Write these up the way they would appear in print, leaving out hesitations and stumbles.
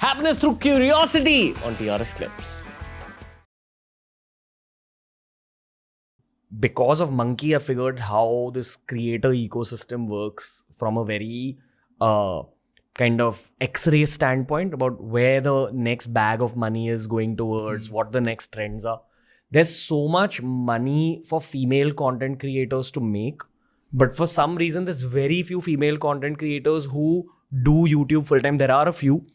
Happiness through curiosity on TRS Clips. Because of Monkey, I figured how this creator ecosystem works from a very kind of X-ray standpoint about where the next bag of money is going towards, what the next trends are. There's so much money for female content creators to make, but for some reason, there's very few female content creators who do YouTube full-time. There are a few,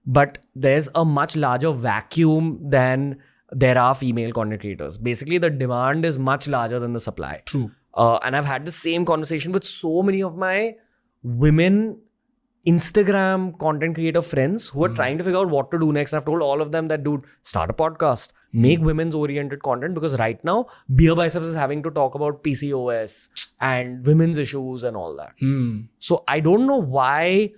but there's a much larger vacuum than there are female content creators. Basically, the demand is much larger than the supply. True. And I've had the same conversation with so many of my women Instagram content creator friends who are trying to figure out what to do next. I've told all of them that, dude, start a podcast, make women's oriented content, because right now, BeerBiceps is having to talk about PCOS and women's issues and all that. So I don't know why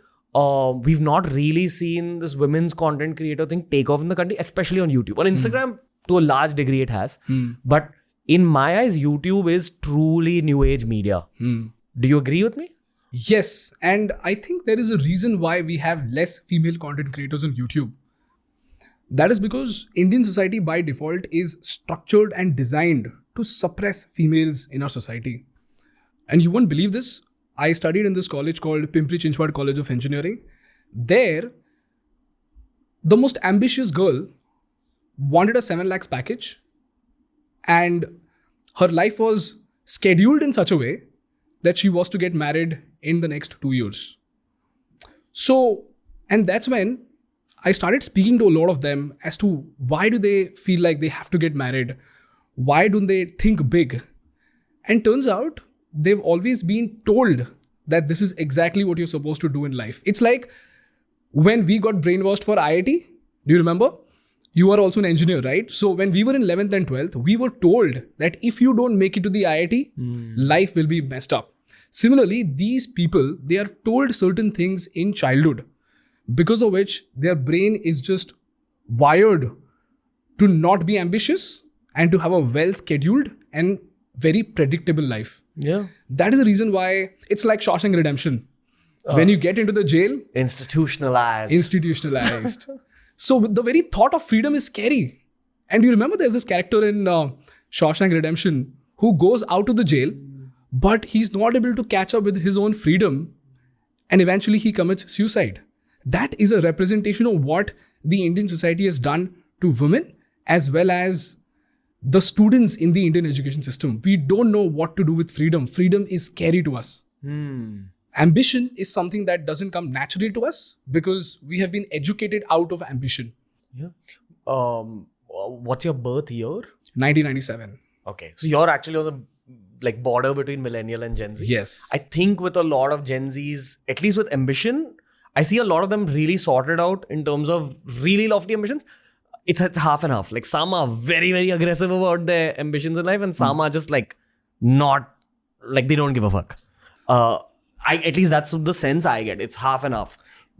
we've not really seen this women's content creator thing take off in the country, especially on YouTube. On Instagram, to a large degree, it has. But in my eyes, YouTube is truly new age media. Do you agree with me? Yes, and I think there is a reason why we have less female content creators on YouTube. That is because Indian society by default is structured and designed to suppress females in our society. And you won't believe this. I studied in this college called Pimpri-Chinchwad College of Engineering. There, the most ambitious girl wanted a 7 lakhs package, and her life was scheduled in such a way that she was to get married in the next 2 years. So, and that's when I started speaking to a lot of them as to why do they feel like they have to get married? Why don't they think big? And turns out they've always been told that this is exactly what you're supposed to do in life. It's like when we got brainwashed for IIT, do you remember? You are also an engineer, right? So when we were in 11th and 12th, we were told that if you don't make it to the IIT, life will be messed up. Similarly, these people, they are told certain things in childhood, because of which their brain is just wired to not be ambitious and to have a well-scheduled and very predictable life. Yeah. That is the reason why it's like Shawshank Redemption. When you get into the jail, institutionalized. So the very thought of freedom is scary. And you remember there's this character in Shawshank Redemption who goes out of the jail, but he's not able to catch up with his own freedom, and eventually he commits suicide. That is a representation of what the Indian society has done to women as well as the students in the Indian education system. We don't know what to do with freedom. Freedom is scary to us. Ambition is something that doesn't come naturally to us because we have been educated out of ambition. Yeah. What's your birth year? 1997. Okay. So you're actually on the border between millennial and Gen Z. Yes. I think with a lot of Gen Zs, at least with ambition, I see a lot of them really sorted out in terms of really lofty ambitions. It's half and half. Like some are very, very aggressive about their ambitions in life, and some are just not, they don't give a fuck. At least that's the sense I get. It's half and half.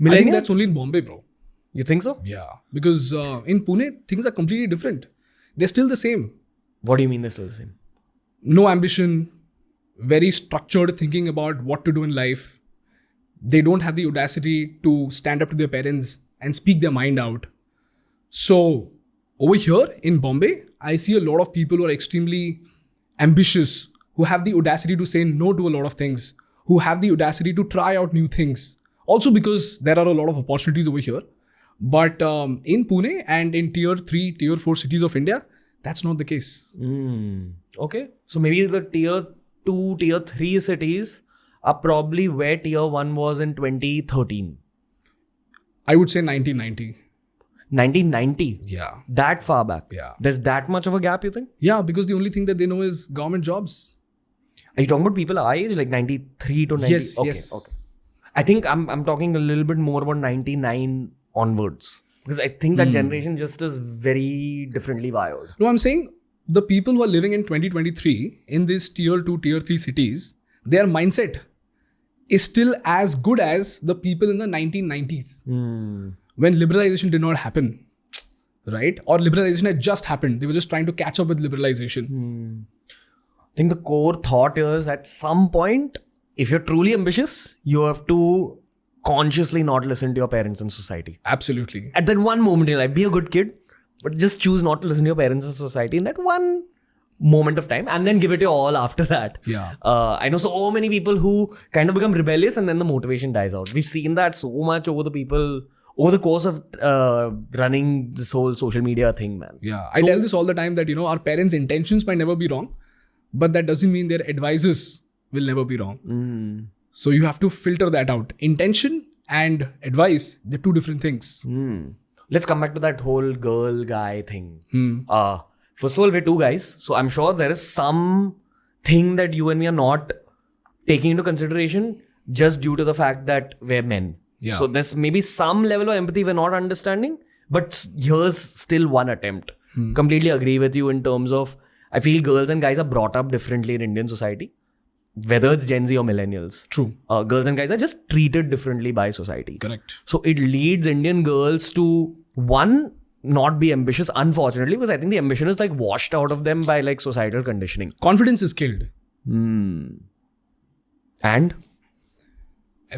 I think that's only in Bombay, bro. You think so? Yeah. Because in Pune, things are completely different. They're still the same. What do you mean they're still the same? No ambition, very structured thinking about what to do in life. They don't have the audacity to stand up to their parents and speak their mind out. So over here in Bombay, I see a lot of people who are extremely ambitious, who have the audacity to say no to a lot of things, who have the audacity to try out new things. Also because there are a lot of opportunities over here. But in Pune and in tier 3, tier 4 cities of India, that's not the case. Okay. So maybe the tier 2, tier 3 cities are probably where tier 1 was in 2013. I would say 1990. 1990? Yeah. That far back? Yeah. There's that much of a gap, you think? Yeah, because the only thing that they know is government jobs. Are you talking about people our age, like 93 to 90? Yes, okay, yes. Okay. I think I'm talking a little bit more about 99 onwards. Because I think that generation just is very differently wired. No, I'm saying the people who are living in 2023 in these tier 2, tier 3 cities, their mindset is still as good as the people in the 1990s. When liberalization did not happen, right? Or liberalization had just happened. They were just trying to catch up with liberalization. I think the core thought is at some point, if you're truly ambitious, you have to consciously not listen to your parents and society. Absolutely. At that one moment in your life, be a good kid, but just choose not to listen to your parents and society in that one moment of time, and then give it your all after that. Yeah. I know so many people who kind of become rebellious and then the motivation dies out. We've seen that so much over the course of running this whole social media thing, man. Yeah. I tell this all the time that, our parents' intentions might never be wrong, but that doesn't mean their advices will never be wrong. So you have to filter that out. Intention and advice, they're two different things. Let's come back to that whole girl guy thing. First of all, we're two guys, so I'm sure there is some thing that you and me are not taking into consideration just due to the fact that we're men. Yeah. So there's maybe some level of empathy we're not understanding, but here's still one attempt. Completely agree with you in terms of, I feel girls and guys are brought up differently in Indian society, whether it's Gen Z or millennials. True. Girls and guys are just treated differently by society. Correct. So it leads Indian girls to, one, not be ambitious, unfortunately, because I think the ambition is like washed out of them by like societal conditioning. Confidence is killed. And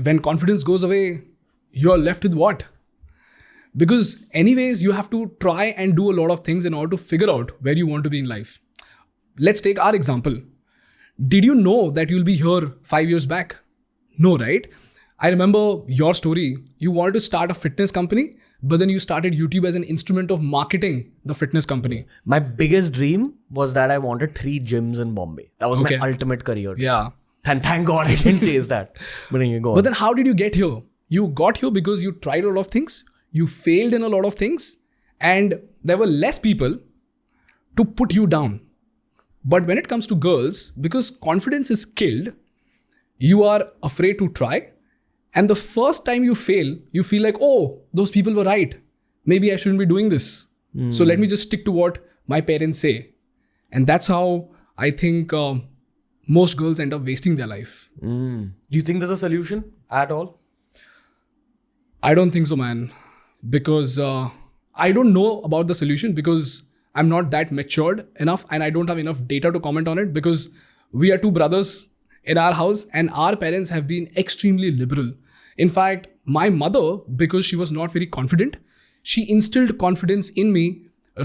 When confidence goes away, you're left with what? Because anyways, you have to try and do a lot of things in order to figure out where you want to be in life. Let's take our example. Did you know that you'll be here 5 years back? No, right? I remember your story. You wanted to start a fitness company, but then you started YouTube as an instrument of marketing the fitness company. my biggest dream was that I wanted 3 gyms in Bombay. That was Okay. my ultimate career. Yeah. And thank God I didn't chase that. But anyway, go on. But then how did you get here? You got here because you tried a lot of things, you failed in a lot of things, and there were less people to put you down. But when it comes to girls, because confidence is killed, you are afraid to try. And the first time you fail, you feel like, oh, those people were right. Maybe I shouldn't be doing this. So let me just stick to what my parents say. And that's how I think most girls end up wasting their life. Do you think there's a solution at all? I don't think so, man. Because I don't know about the solution because I'm not that matured enough and I don't have enough data to comment on it because we are 2 brothers in our house and our parents have been extremely liberal. In fact, my mother, because she was not very confident, she instilled confidence in me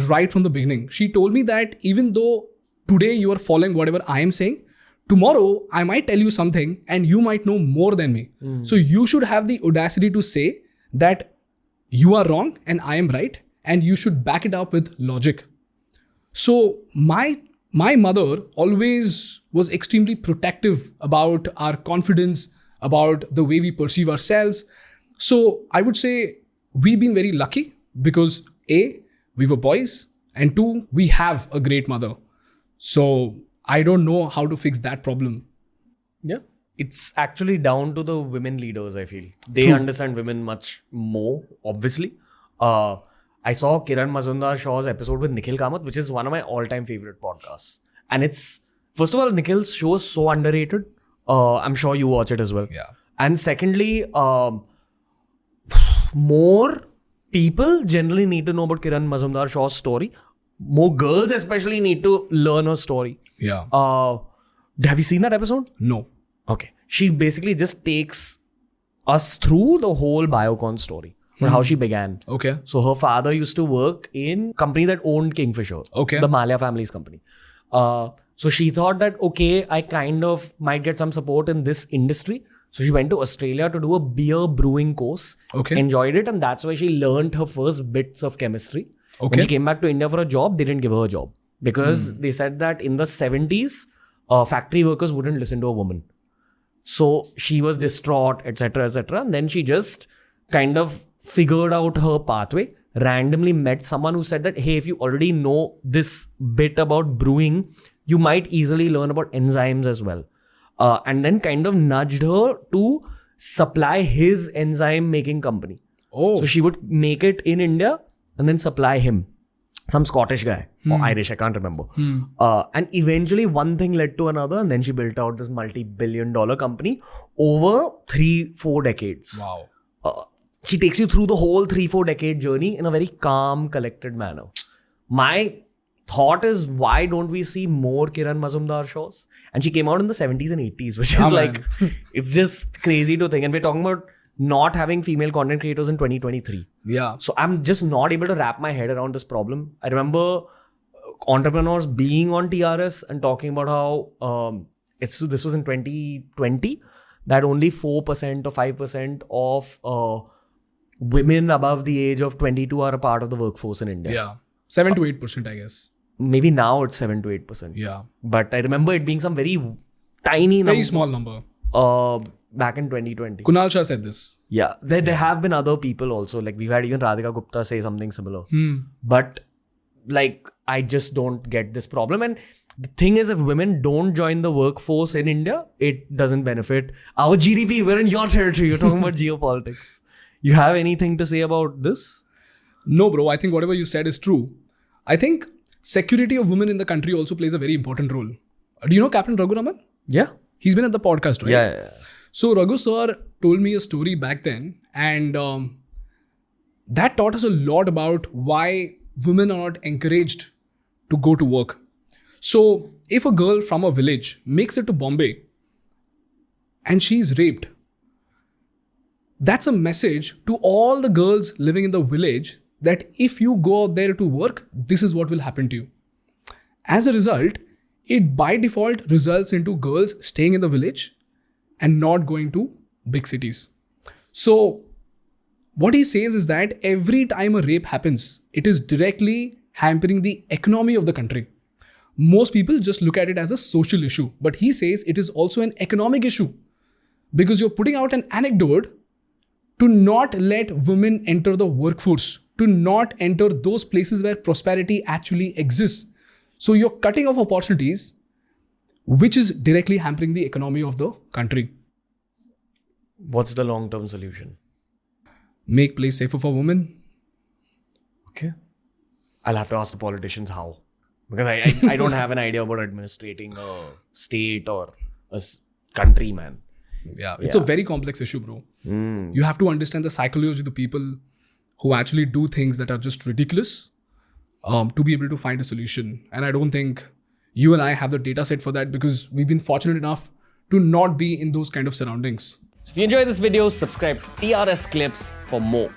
right from the beginning. She told me that even though today you are following whatever I am saying, tomorrow I might tell you something and you might know more than me. So you should have the audacity to say that you are wrong and I am right, and you should back it up with logic. So my mother always was extremely protective about our confidence, about the way we perceive ourselves. So I would say we've been very lucky because A, we were boys, and 2, we have a great mother. So I don't know how to fix that problem. Yeah. It's actually down to the women leaders, I feel. They True. understand women much more, obviously. I saw Kiran Mazumdar-Shaw's episode with Nikhil Kamath, which is one of my all-time favorite podcasts. And it's, first of all, Nikhil's show is so underrated. I'm sure you watch it as well. Yeah. And secondly, more people generally need to know about Kiran Mazumdar-Shaw's story. More girls especially need to learn her story. Yeah. Have you seen that episode? No. Okay. She basically just takes us through the whole Biocon story. How she began. Okay. So her father used to work in a company that owned Kingfisher. Okay. The Malia family's company. So she thought that, okay, I kind of might get some support in this industry. So she went to Australia to do a beer brewing course. Okay. Enjoyed it. And that's why she learned her first bits of chemistry. Okay. When she came back to India for a job, they didn't give her a job. Because they said that in the 70s, factory workers wouldn't listen to a woman. So she was distraught, etc., etc. And then she just kind of figured out her pathway, randomly met someone who said that, hey, if you already know this bit about brewing, you might easily learn about enzymes as well. And then kind of nudged her to supply his enzyme making company. Oh. So she would make it in India and then supply him. Some Scottish guy or Irish, I can't remember. And eventually one thing led to another, and then she built out this multi-billion-dollar company over 3-4 decades. Wow. She takes you through the whole 3-4 decade journey in a very calm, collected manner. My thought is, why don't we see more Kiran Mazumdar shows? And she came out in the 70s and 80s, which is Yeah, like, it's just crazy to think. And we're talking about not having female content creators in 2023. Yeah. So I'm just not able to wrap my head around this problem. I remember entrepreneurs being on TRS and talking about how this was in 2020, that only 4% or 5% of women above the age of 22 are a part of the workforce in India. Yeah. 7 to 8%, I guess. Maybe now it's 7 to 8%. Yeah. But I remember it being some very tiny Very small number. Back in 2020. Kunal Shah said this. Yeah. There have been other people also. Like we've had even Radhika Gupta say something similar. But like I just don't get this problem. And the thing is, if women don't join the workforce in India, it doesn't benefit our GDP. We're in your territory. You're talking about geopolitics. You have anything to say about this? No, bro. I think whatever you said is true. I think security of women in the country also plays a very important role. Do you know Captain Raghu Raman? Yeah. He's been at the podcast, right? Yeah. So Raghu sir told me a story back then, and that taught us a lot about why women are not encouraged to go to work. So if a girl from a village makes it to Bombay and she's raped, that's a message to all the girls living in the village that if you go out there to work, this is what will happen to you. As a result, it by default results into girls staying in the village and not going to big cities. So what he says is that every time a rape happens, it is directly hampering the economy of the country. Most people just look at it as a social issue, but he says it is also an economic issue because you're putting out an anecdote to not let women enter the workforce, to not enter those places where prosperity actually exists. So you're cutting off opportunities, which is directly hampering the economy of the country. What's the long-term solution? Make place safer for women. Okay. I'll have to ask the politicians how. Because I don't have an idea about administrating a state or a country, man. Yeah, it's a very complex issue, bro. You have to understand the psychology of the people who actually do things that are just ridiculous to be able to find a solution. And I don't think you and I have the data set for that because we've been fortunate enough to not be in those kind of surroundings. So if you enjoyed this video, subscribe to TRS Clips for more.